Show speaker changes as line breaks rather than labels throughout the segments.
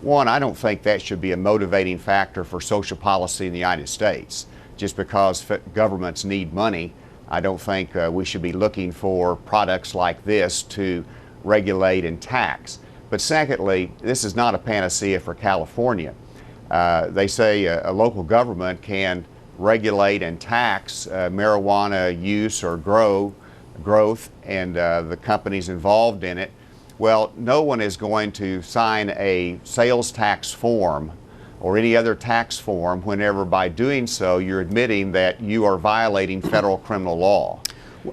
One, I don't think that should be a motivating factor for social policy in the United States. Just because governments need money, I don't think we should be looking for products like this to regulate and tax. But secondly, this is not a panacea for California. They say a local government can regulate and tax marijuana use or growth and the companies involved in it. Well, no one is going to sign a sales tax form or any other tax form whenever by doing so you're admitting that you are violating federal criminal law.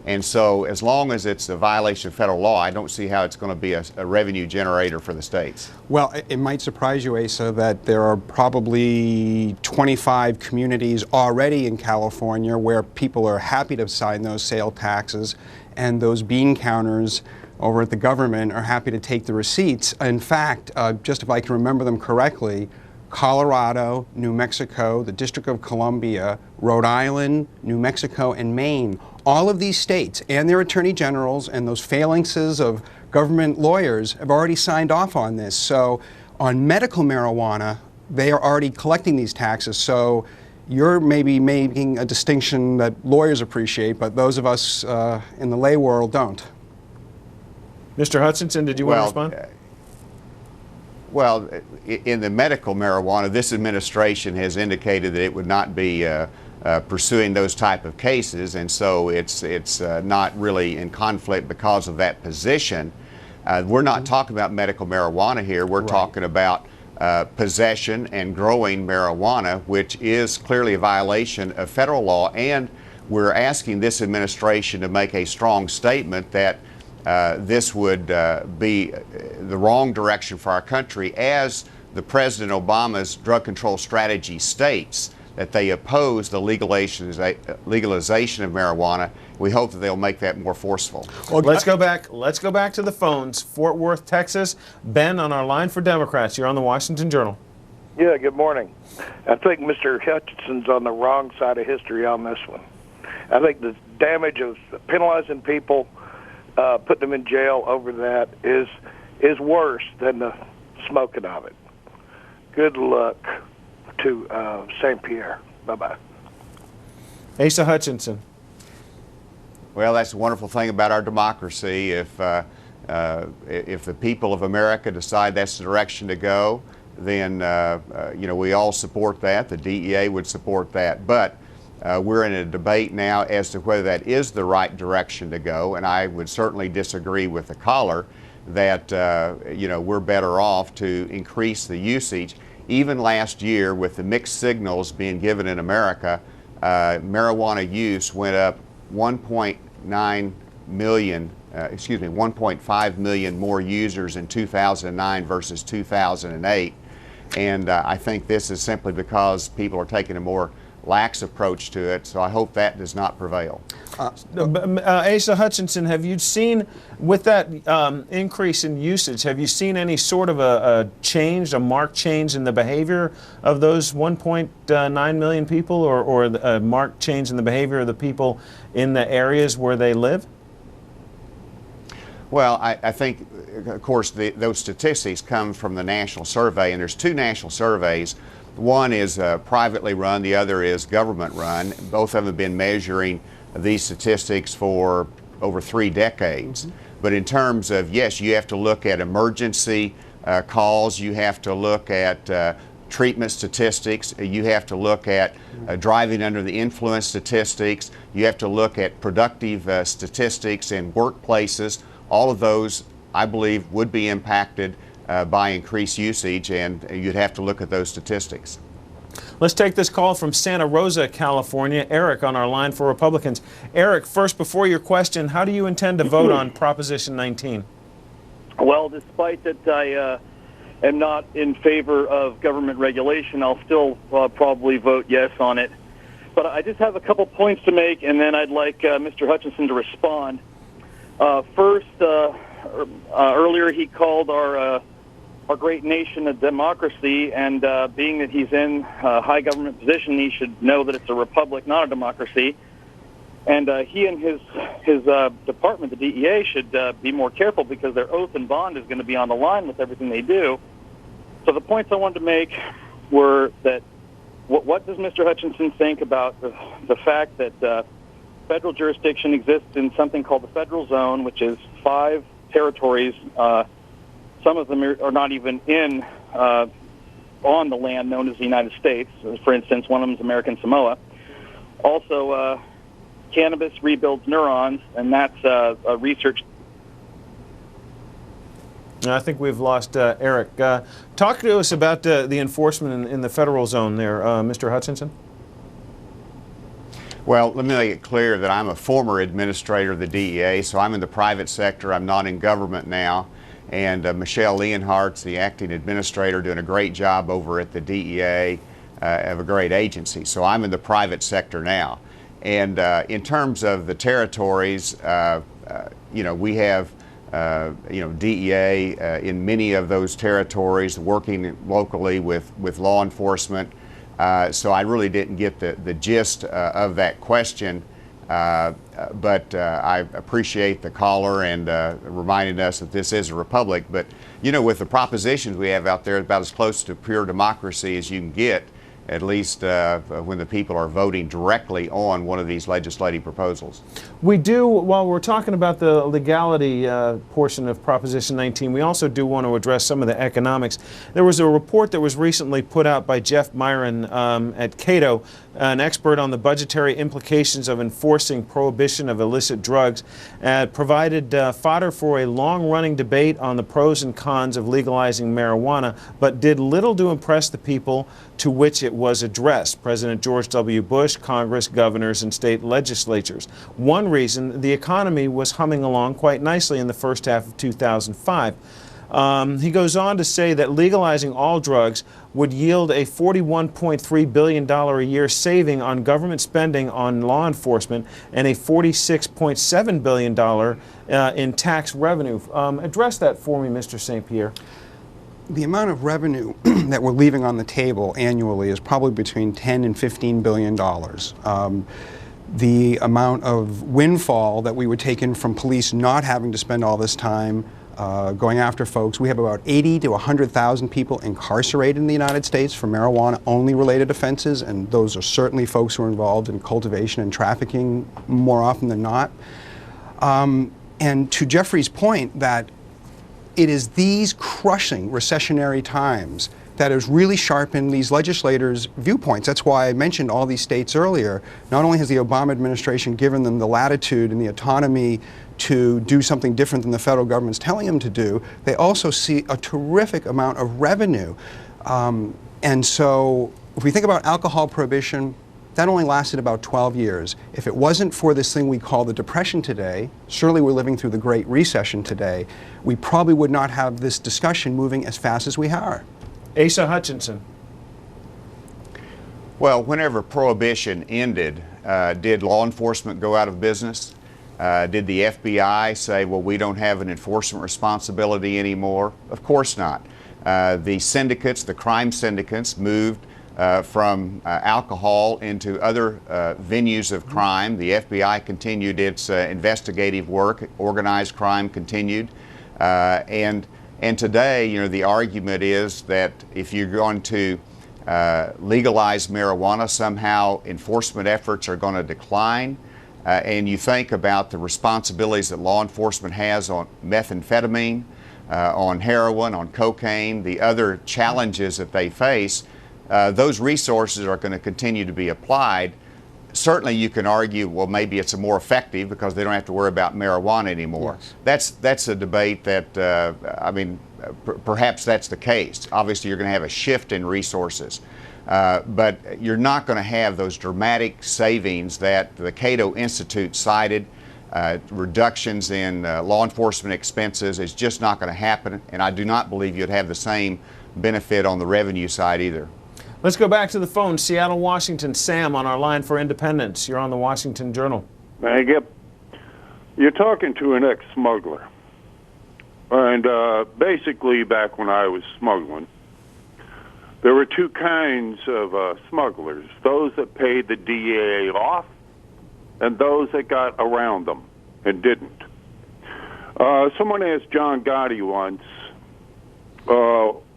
And so as long as it's a violation of federal law, I don't see how it's going to be a revenue generator for the states.
Well, it might surprise you, Asa, that there are probably 25 communities already in California where people are happy to sign those sale taxes, and those bean counters over at the government are happy to take the receipts. In fact, just if I can remember them correctly, Colorado, New Mexico, the District of Columbia, Rhode Island, New Mexico, and Maine, all of these states and their attorney generals and those phalanxes of government lawyers have already signed off on this. So on medical marijuana, they are already collecting these taxes. So you're maybe making a distinction that lawyers appreciate, but those of us in the lay world don't.
Mr. Hutchinson, did you want to respond?
Well, in the medical marijuana, this administration has indicated that it would not be pursuing those type of cases, and so it's not really in conflict because of that position. We're not talking about medical marijuana here. We're talking about possession and growing marijuana, which is clearly a violation of federal law, and we're asking this administration to make a strong statement that this would be the wrong direction for our country, as the President Obama's drug control strategy states that they oppose the legalization of marijuana. We hope that they'll make that more forceful.
Well, let's go back to the phones. Fort Worth, Texas. Ben on our line for Democrats. You're on the Washington Journal.
Yeah, good morning. I think Mr. Hutchinson's on the wrong side of history on this one. I think the damage of penalizing people, putting them in jail over that is worse than the smoking of it. Good luck to St. Pierre. Bye-bye.
Asa Hutchinson.
Well, that's the wonderful thing about our democracy. If the people of America decide that's the direction to go, then we all support that. The DEA would support that. But we're in a debate now as to whether that is the right direction to go, and I would certainly disagree with the caller that we're better off to increase the usage. Even last year, with the mixed signals being given in America, marijuana use went up 1.5 million more users in 2009 versus 2008. And I think this is simply because people are taking a more lax approach to it, so I hope that does not prevail.
Asa Hutchinson, have you seen, with that increase in usage, have you seen any sort of a change, a marked change in the behavior of those 1.9 million people, or a marked change in the behavior of the people in the areas where they live?
Well, I think, of course, those statistics come from the national survey, and there's two national surveys. One is privately run, the other is government run. Both of them have been measuring these statistics for over 3 decades. But in terms of, yes, you have to look at emergency calls, you have to look at treatment statistics, you have to look at driving under the influence statistics, you have to look at productive statistics in workplaces. All of those, I believe, would be impacted by increased usage, and you'd have to look at those statistics.
Let's take this call from Santa Rosa, California. Eric on our line for Republicans. Eric, first, before your question, how do you intend to vote on Proposition 19?
Well, despite that I am not in favor of government regulation, I'll still probably vote yes on it. But I just have a couple points to make, and then I'd like Mr. Hutchinson to respond. First, earlier he called our great nation a democracy, and being that he's in a high government position, he should know that it's a republic, not a democracy. And he and his department, the DEA, should be more careful, because their oath and bond is going to be on the line with everything they do. So the points I wanted to make were that what does Mr. Hutchinson think about the fact that federal jurisdiction exists in something called the federal zone, which is 5 territories. Some of them are not even in on the land known as the United States. For instance, one of them is American Samoa. Also, cannabis rebuilds neurons, and that's a research.
I think we've lost Eric. Talk to us about the enforcement in the federal zone there, Mr. Hutchinson.
Well, let me make it clear that I'm a former administrator of the D.E.A., so I'm in the private sector. I'm not in government now. And Michelle Leonhardt's the acting administrator, doing a great job over at the D.E.A. Of a great agency. So I'm in the private sector now. And in terms of the territories, we have D.E.A. In many of those territories, working locally with law enforcement. So I really didn't get the gist of that question, but I appreciate the caller and reminding us that this is a republic. But with the propositions we have out there, about as close to pure democracy as you can get, at least when the people are voting directly on one of these legislative proposals.
We do, while we're talking about the legality portion of Proposition 19, we also do want to address some of the economics. There was a report that was recently put out by Jeff Myron at Cato, an expert on the budgetary implications of enforcing prohibition of illicit drugs, provided fodder for a long-running debate on the pros and cons of legalizing marijuana, but did little to impress the people to which it was addressed: President George W. Bush, Congress, governors, and state legislatures. One reason: the economy was humming along quite nicely in the first half of 2005. He goes on to say that legalizing all drugs would yield a $41.3 billion a year saving on government spending on law enforcement and a $46.7 billion in tax revenue. Address that for me, Mr. St. Pierre.
The amount of revenue that we're leaving on the table annually is probably between $10 and $15 billion. The amount of windfall that we would take in from police not having to spend all this time going after folks. We have about 80 to 100,000 people incarcerated in the United States for marijuana-only related offenses, and those are certainly folks who are involved in cultivation and trafficking more often than not. And to Jeffrey's point, that it is these crushing recessionary times that has really sharpened these legislators' viewpoints. That's why I mentioned all these states earlier. Not only has the Obama administration given them the latitude and the autonomy to do something different than the federal government's telling them to do, they also see a terrific amount of revenue. And so if we think about alcohol prohibition, that only lasted about 12 years. If it wasn't for this thing we call the Depression today, surely we're living through the Great Recession today, we probably would not have this discussion moving as fast as we are.
Asa Hutchinson.
Well, whenever prohibition ended, did law enforcement go out of business? Did the FBI say, well, we don't have an enforcement responsibility anymore? Of course not. The syndicates, the crime syndicates, moved from alcohol into other venues of crime. The FBI continued its investigative work. Organized crime continued. And today, the argument is that if you're going to legalize marijuana, somehow enforcement efforts are going to decline. And you think about the responsibilities that law enforcement has on methamphetamine, on heroin, on cocaine, the other challenges that they face, those resources are going to continue to be applied. Certainly you can argue, well, maybe it's more effective because they don't have to worry about marijuana anymore. Yes. That's a debate that, perhaps that's the case. Obviously you're going to have a shift in resources. But you're not going to have those dramatic savings that the Cato Institute cited. Reductions in law enforcement expenses is just not going to happen, and I do not believe you'd have the same benefit on the revenue side either.
Let's go back to the phone. Seattle, Washington. Sam on our line for Independence. You're on the Washington Journal.
Thank you. You're talking to an ex-smuggler. And basically, back when I was smuggling, there were two kinds of smugglers: those that paid the D.E.A. off and those that got around them and didn't. Someone asked John Gotti once,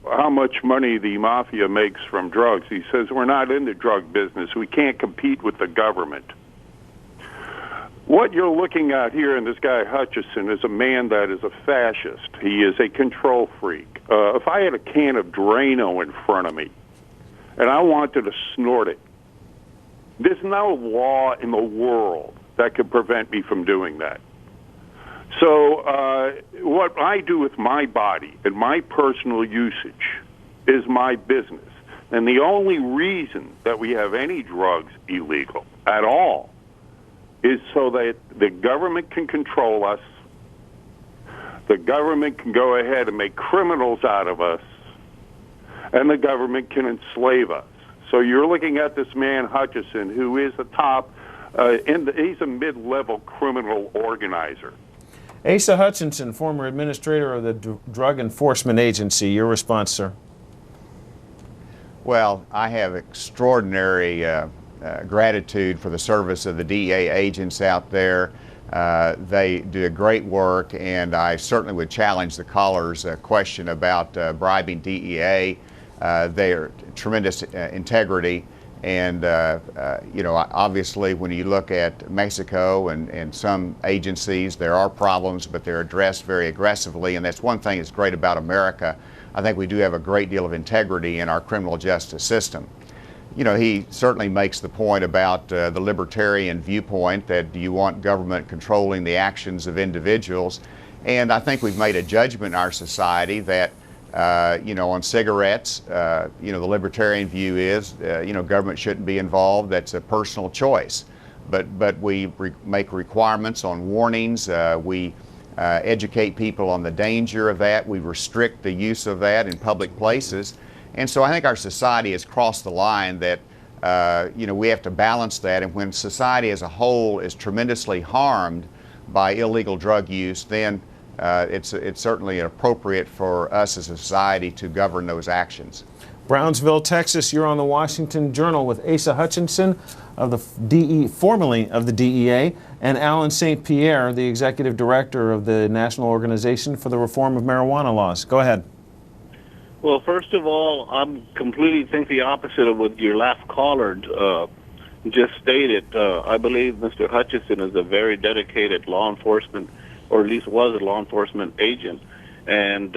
how much money the mafia makes from drugs. He says, we're not in the drug business. We can't compete with the government. What you're looking at here in this guy Hutchinson is a man that is a fascist. He is a control freak. If I had a can of Drano in front of me and I wanted to snort it, there's no law in the world that could prevent me from doing that. So what I do with my body and my personal usage is my business. And the only reason that we have any drugs illegal at all is so that the government can control us, the government can go ahead and make criminals out of us, and the government can enslave us. So you're looking at this man, Hutchinson, who is a top, he's a mid-level criminal organizer.
Asa Hutchinson, former administrator of the Drug Enforcement Agency. Your response, sir?
Well, I have extraordinary gratitude for the service of the D.E.A. agents out there. They do great work, and I certainly would challenge the caller's question about bribing D.E.A. They are tremendous integrity, and you know, obviously when you look at Mexico and some agencies, there are problems, but they're addressed very aggressively, and that's one thing that's great about America. I think we do have a great deal of integrity in our criminal justice system. You know, he certainly makes the point about the libertarian viewpoint that you want government controlling the actions of individuals, and I think we've made a judgment in our society that you know, on cigarettes, you know, the libertarian view is, you know, government shouldn't be involved. That's a personal choice. But we make requirements on warnings. We educate people on the danger of that. We restrict the use of that in public places. And so I think our society has crossed the line that, you know, we have to balance that. And when society as a whole is tremendously harmed by illegal drug use, then it's certainly appropriate for us as a society to govern those actions.
Brownsville, Texas, you're on the Washington Journal with Asa Hutchinson of the formerly of the DEA, and Alan St. Pierre, the executive director of the National Organization for the Reform of Marijuana Laws. Go ahead.
Well, first of all, I'm completely think the opposite of what your last caller just stated. I believe Mr. Hutchinson is a very dedicated law enforcement, or at least was a law enforcement agent, and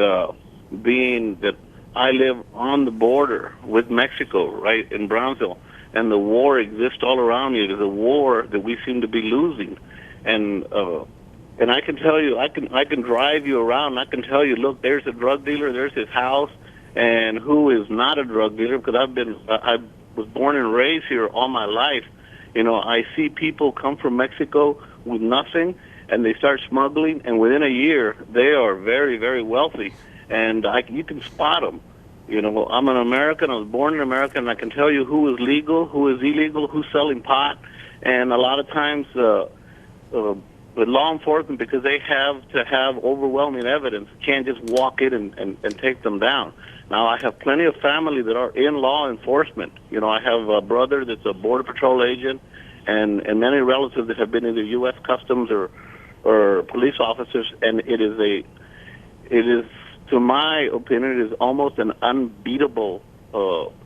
being that I live on the border with Mexico, right in Brownsville, and the war exists all around me. It is a war that we seem to be losing, and I can tell you, I can drive you around. I can tell you, look, there's a drug dealer, there's his house, and who is not a drug dealer, because I was born and raised here all my life. You know, I see people come from Mexico with nothing, and they start smuggling, and within a year, they are very, very wealthy, and you can spot them. You know, I'm an American, I was born in America, and I can tell you who is legal, who is illegal, who's selling pot, and a lot of times with law enforcement, because they have to have overwhelming evidence, can't just walk in and take them down. Now, I have plenty of family that are in law enforcement. You know, I have a brother that's a Border Patrol agent, and many relatives that have been either U.S. Customs or police officers, and it is, to my opinion, it is almost an unbeatable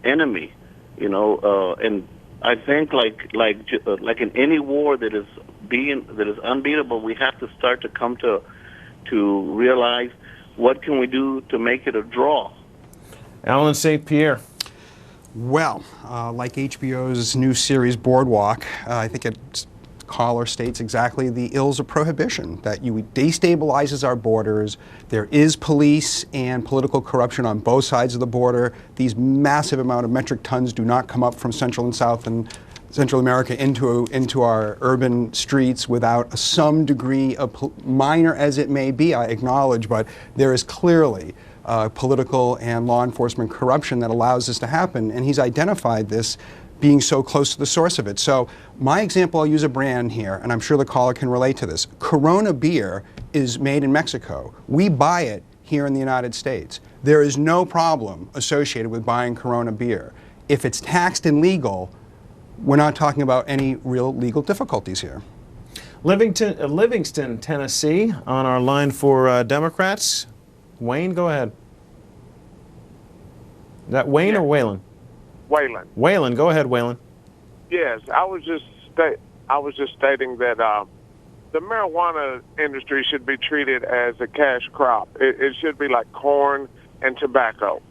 enemy, you know, and I think like in any war that is unbeatable, we have to start to come to realize what can we do to make it a draw.
Alan St. Pierre.
Well, like HBO's new series Boardwalk, I think its caller states exactly the ills of prohibition, that destabilizes our borders. There is police and political corruption on both sides of the border. These massive amount of metric tons do not come up from Central and South and Central America into our urban streets without some degree of, minor as it may be, I acknowledge, but there is clearly political and law enforcement corruption that allows this to happen, and he's identified this being so close to the source of it. So my example, I'll use a brand here, and I'm sure the caller can relate to this. Corona beer is made in Mexico. We buy it here in the United States. There is no problem associated with buying Corona beer. If it's taxed and legal, we're not talking about any real legal difficulties here.
Livingston, Tennessee, on our line for Democrats. Wayne, go ahead. Is that Wayne or Waylon?
Waylon.
Waylon, go ahead, Waylon.
Yes, I was just stating that the marijuana industry should be treated as a cash crop. It should be like corn and tobacco.